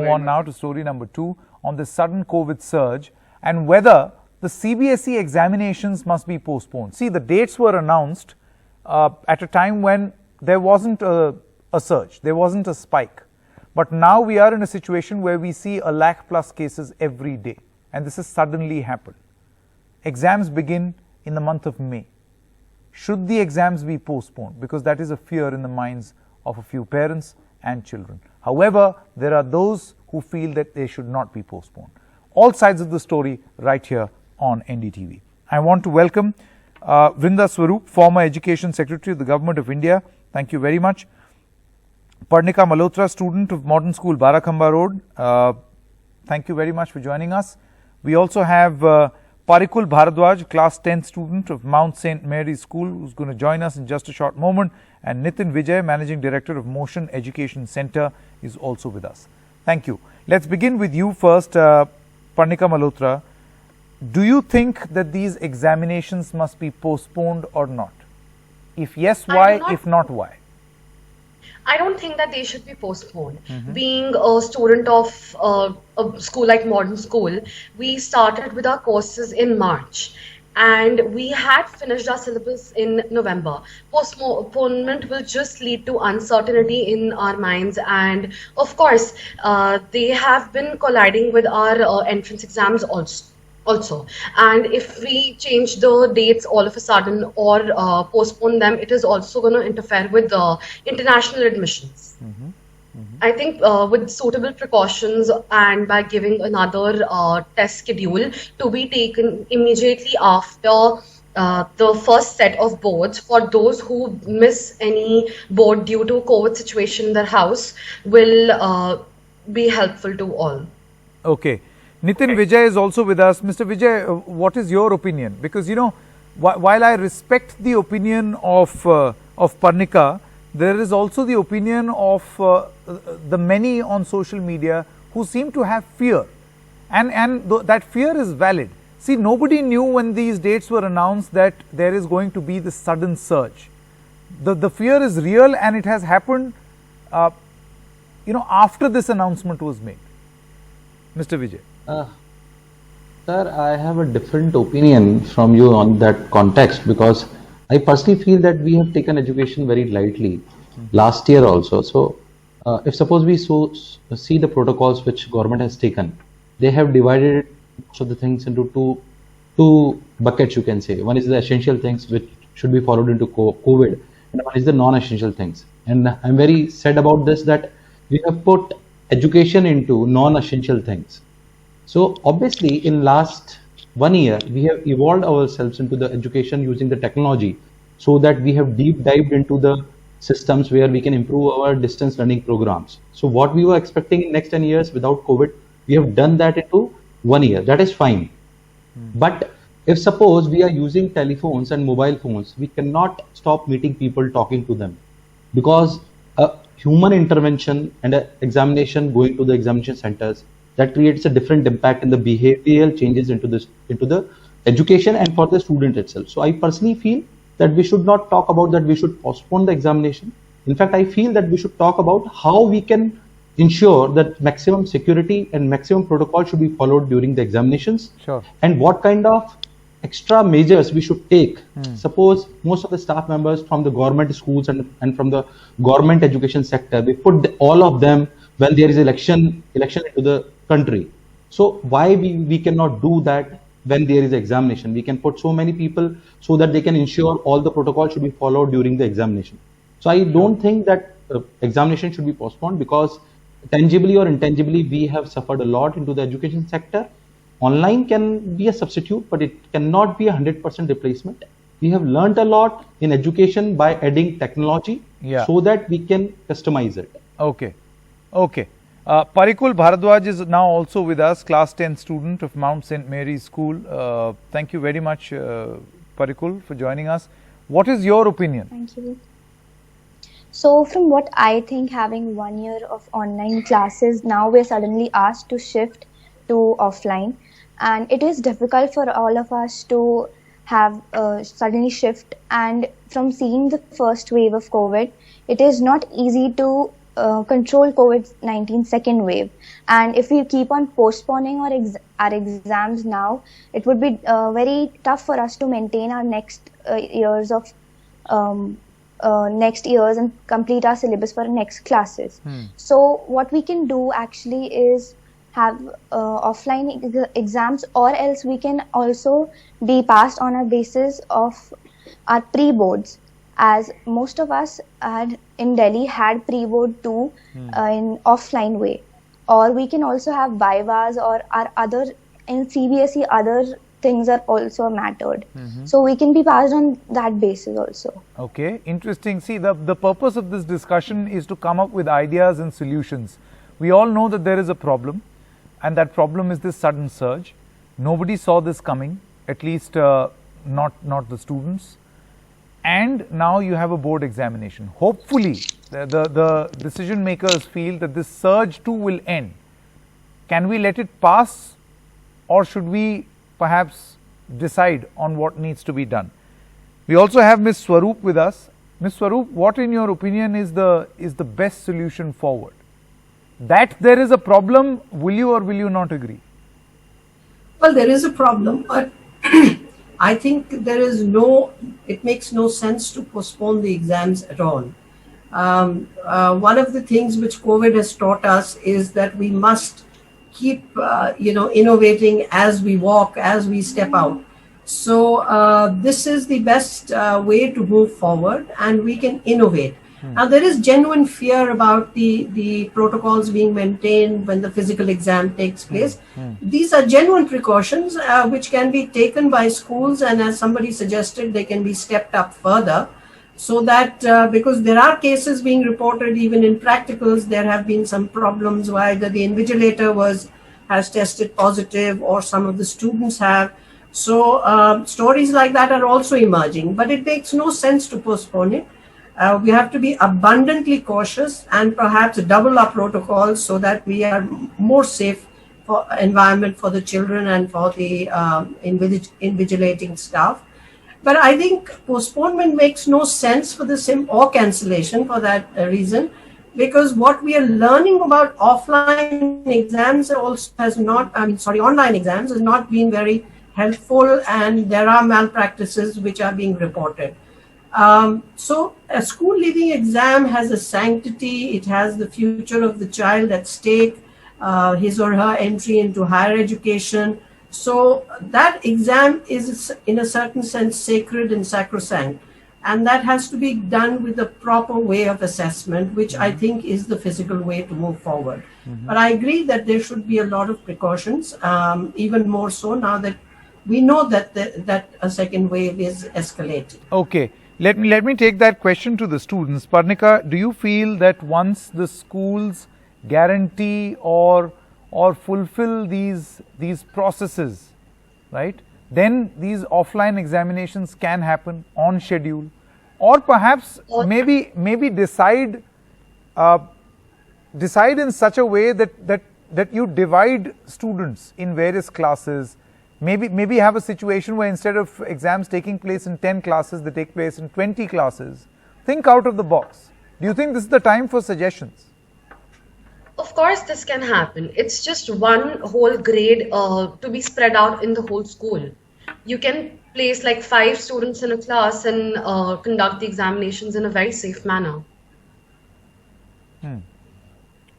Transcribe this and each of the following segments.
move on now to story number 2 on the sudden COVID surge and whether the CBSE examinations must be postponed. See, the dates were announced at a time when there wasn't a surge, there wasn't a spike. But now we are in a situation where we see 1 lakh plus cases every day, and this has suddenly happened. Exams begin in the month of May. Should the exams be postponed? Because that is a fear in the minds of a few parents and children. However, there are those who feel that they should not be postponed. All sides of the story right here on NDTV. I want to welcome Vrinda Swaroop, former Education Secretary of the Government of India. Thank you very much. Parnika Malhotra, student of Modern School, Barakhamba Road. Thank you very much for joining us. We also have Parikul Bharadwaj, class 10 student of Mount St. Mary's School, who's going to join us in just a short moment. And Nitin Vijay, Managing Director of Motion Education Center, is also with us. Thank you. Let's begin with you first, Parnika Malhotra. Do you think that these examinations must be postponed or not? If yes, why? If not, why? I don't think that they should be postponed. Being a student of a school like Modern School, we started with our courses in March and we had finished our syllabus in November. Postponement will just lead to uncertainty in our minds, and of course, they have been colliding with our entrance exams also. And if we change the dates all of a sudden or postpone them, it is also going to interfere with the international admissions. I think with suitable precautions and by giving another test schedule to be taken immediately after the first set of boards for those who miss any board due to COVID situation in their house will be helpful to all. Okay. Nitin Vijay is also with us. Mr. Vijay, what is your opinion? Because, you know, while I respect the opinion of Parnika, there is also the opinion of the many on social media who seem to have fear. And that fear is valid. See, nobody knew when these dates were announced that there is going to be this sudden surge. The fear is real, and it has happened, after this announcement was made. Mr. Vijay. Sir, I have a different opinion from you on that context, because I personally feel that we have taken education very lightly last year also. So, if suppose we see the protocols which government has taken, they have divided most of the things into two buckets, you can say. One is the essential things which should be followed into COVID, and one is the non-essential things. And I'm very sad about this, that we have put education into non-essential things. So obviously in last 1 year, we have evolved ourselves into the education using the technology, so that we have deep dived into the systems where we can improve our distance learning programs. So what we were expecting in next 10 years without COVID, we have done that into 1 year. That is fine. But if suppose we are using telephones and mobile phones, we cannot stop meeting people, talking to them, because a human intervention and an examination going to the examination centers, that creates a different impact in the behavioral changes into the education and for the student itself. So I personally feel that we should not talk about that we should postpone the examination. In fact, I feel that we should talk about how we can ensure that maximum security and maximum protocol should be followed during the examinations. Sure. And what kind of extra measures we should take. Suppose most of the staff members from the government schools and from the government education sector, we put all of them when there is election into the country. So why we cannot do that when there is examination? We can put so many people so that they can ensure all the protocols should be followed during the examination. So I don't think that examination should be postponed, because tangibly or intangibly we have suffered a lot into the education sector. Online can be a substitute, but it cannot be 100% replacement. We have learned a lot in education by adding technology so that we can customize it. Okay. Parikul Bharadwaj is now also with us, class 10 student of Mount St. Mary's School. Thank you very much, Parikul, for joining us. What is your opinion? Thank you. So from what I think, having 1 year of online classes, now we're suddenly asked to shift to offline, and it is difficult for all of us to have suddenly shift. And from seeing the first wave of COVID, it is not easy to control COVID-19 second wave. And if we keep on postponing our exams now, it would be very tough for us to maintain our next years of next years and complete our syllabus for next classes. So what we can do actually is have offline exams, or else we can also be passed on a basis of our pre-boards, as most of us had in Delhi had pre-board too in offline way. Or we can also have vivas, or our other in CBSE other things are also mattered. So we can be passed on that basis also. Okay, interesting. See, the purpose of this discussion is to come up with ideas and solutions. We all know that there is a problem, and that problem is this sudden surge. Nobody saw this coming, at least not the students. And now you have a board examination. Hopefully, the decision makers feel that this surge too will end. Can we let it pass, or should we perhaps decide on what needs to be done? We also have Ms. Swaroop with us. Ms. Swaroop, what in your opinion is the best solution forward? That there is a problem, will you or will you not agree? Well, there is a problem, but I think it makes no sense to postpone the exams at all. One of the things which COVID has taught us is that we must keep, innovating as we walk, as we step out. So this is the best way to move forward, and we can innovate. Now, there is genuine fear about the protocols being maintained when the physical exam takes place. These are genuine precautions which can be taken by schools, and as somebody suggested, they can be stepped up further, so that because there are cases being reported even in practicals, there have been some problems where either the invigilator has tested positive or some of the students have. So stories like that are also emerging, but it makes no sense to postpone it. We have to be abundantly cautious and perhaps double our protocols so that we are more safe for environment for the children and for the invigilating staff. But I think postponement makes no sense for the or cancellation for that reason, because what we are learning about offline exams also online exams has not been very helpful, and there are malpractices which are being reported. So a school leaving exam has a sanctity. It has the future of the child at stake, his or her entry into higher education. So that exam is in a certain sense sacred and sacrosanct, and that has to be done with a proper way of assessment, which I think is the physical way to move forward. But I agree that there should be a lot of precautions, even more so now that we know that a second wave is escalating. Okay. Let me take that question to the students. Parnika, do you feel that once the schools guarantee or fulfill these processes, right, then these offline examinations can happen on schedule, or perhaps maybe decide in such a way that you divide students in various classes. Maybe have a situation where instead of exams taking place in 10 classes, they take place in 20 classes. Think out of the box. Do you think this is the time for suggestions? Of course, this can happen. It's just one whole grade to be spread out in the whole school. You can place like 5 students in a class and conduct the examinations in a very safe manner.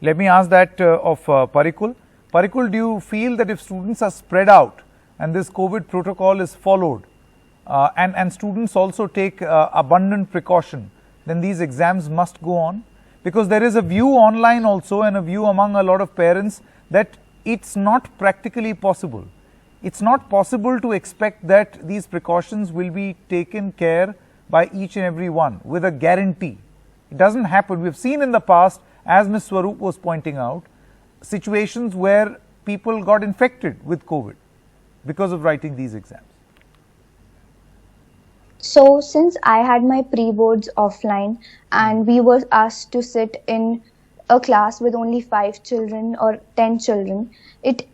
Let me ask that of Parikul. Parikul, do you feel that if students are spread out and this COVID protocol is followed, and students also take abundant precaution, then these exams must go on? Because there is a view online also, and a view among a lot of parents, that it's not practically possible. It's not possible to expect that these precautions will be taken care by each and every one with a guarantee. It doesn't happen. We've seen in the past, as Ms. Swaroop was pointing out, situations where people got infected with COVID because of writing these exams. So since I had my pre-boards offline and we were asked to sit in a class with only 5 children or 10 children, it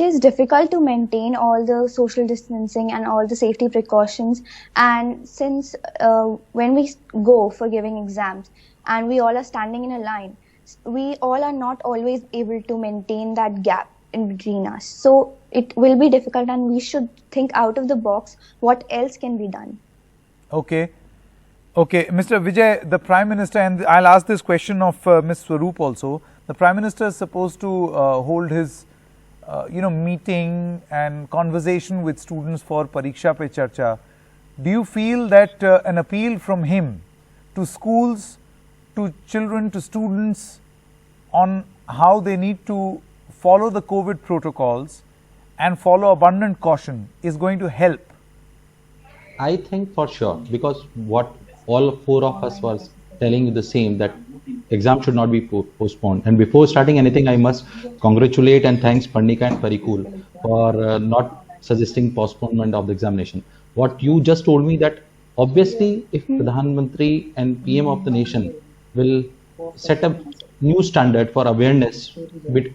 is difficult to maintain all the social distancing and all the safety precautions. And since when we go for giving exams and we all are standing in a line, we all are not always able to maintain that gap in between us. So it will be difficult, and we should think out of the box what else can be done. Okay. Okay, Mr. Vijay, the Prime Minister, and I'll ask this question of Ms. Swaroop also. The Prime Minister is supposed to hold his, meeting and conversation with students for Pariksha Pe Charcha. Do you feel that an appeal from him to schools, to children, to students on how they need to follow the COVID protocols and follow abundant caution is going to help? I think for sure, because what all four of us was telling you the same, that exam should not be postponed. And before starting anything, I must congratulate and thanks Pandika and Parikul for not suggesting postponement of the examination. What you just told me, that obviously if Pradhan Mantri and PM of the nation will set up new standard for awareness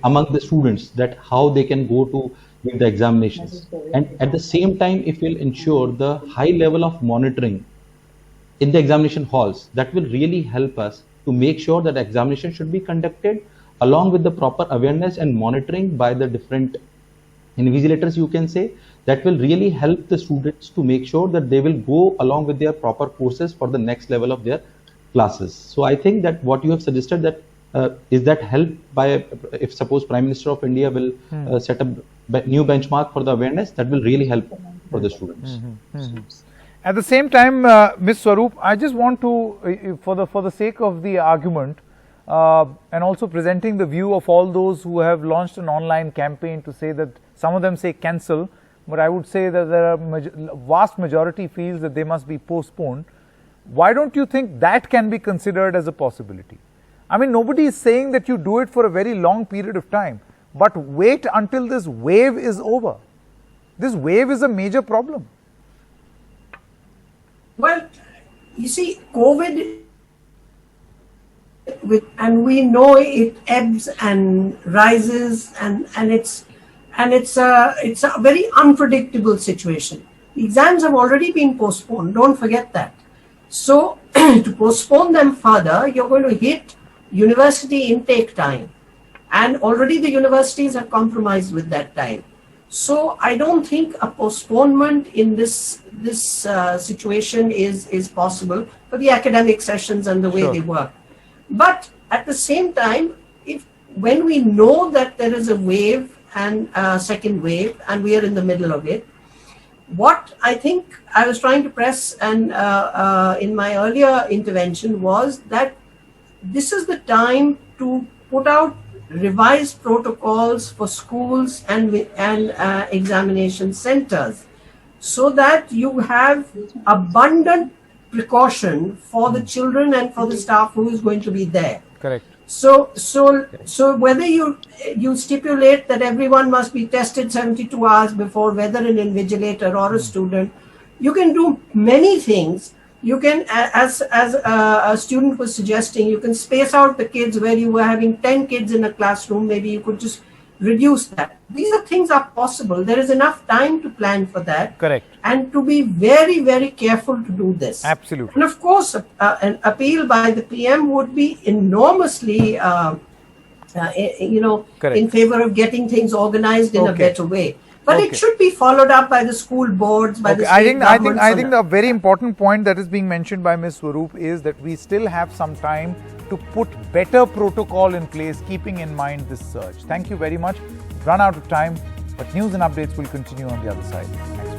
among the students, that how they can go to with the examinations, and at the same time if we'll ensure the high level of monitoring in the examination halls, that will really help us to make sure that examination should be conducted along with the proper awareness and monitoring by the different invigilators, you can say. That will really help the students to make sure that they will go along with their proper courses for the next level of their classes. So I think that what you have suggested, that is that help by, if suppose Prime Minister of India will set up new benchmark for the awareness, that will really help for the students. At the same time, Ms. Swaroop, I just want to, for the sake of the argument, and also presenting the view of all those who have launched an online campaign to say that, some of them say cancel, but I would say that there are vast majority feels that they must be postponed. Why don't you think that can be considered as a possibility? I mean, nobody is saying that you do it for a very long period of time, but wait until this wave is over. This wave is a major problem. Well, you see, COVID, and we know it ebbs and rises, and it's a very unpredictable situation. The exams have already been postponed. Don't forget that. So to postpone them further, you're going to hit university intake time, and already the universities are compromised with that time. So I don't think a postponement in this situation is possible for the academic sessions and the way they work. But at the same time, when we know that there is a wave and a second wave, and we are in the middle of it, what I think I was trying to press and in my earlier intervention was that this is the time to put out revised protocols for schools and examination centers, so that you have abundant precaution for the children and for the staff who is going to be there. Correct. So whether you stipulate that everyone must be tested 72 hours before, whether an invigilator or a student, you can do many things. You can, as a student was suggesting, you can space out the kids. Where you were having 10 kids in a classroom, maybe you could just reduce that. These things are possible. There is enough time to plan for that. Correct. And to be very, very careful to do this. Absolutely. And of course, an appeal by the PM would be enormously, in favor of getting things organized in a better way. But it should be followed up by the school boards, by the state governments. I think the very important point that is being mentioned by Ms. Swaroop is that we still have some time to put better protocol in place, keeping in mind this surge. Thank you very much. Run out of time, but news and updates will continue on the other side. Thanks.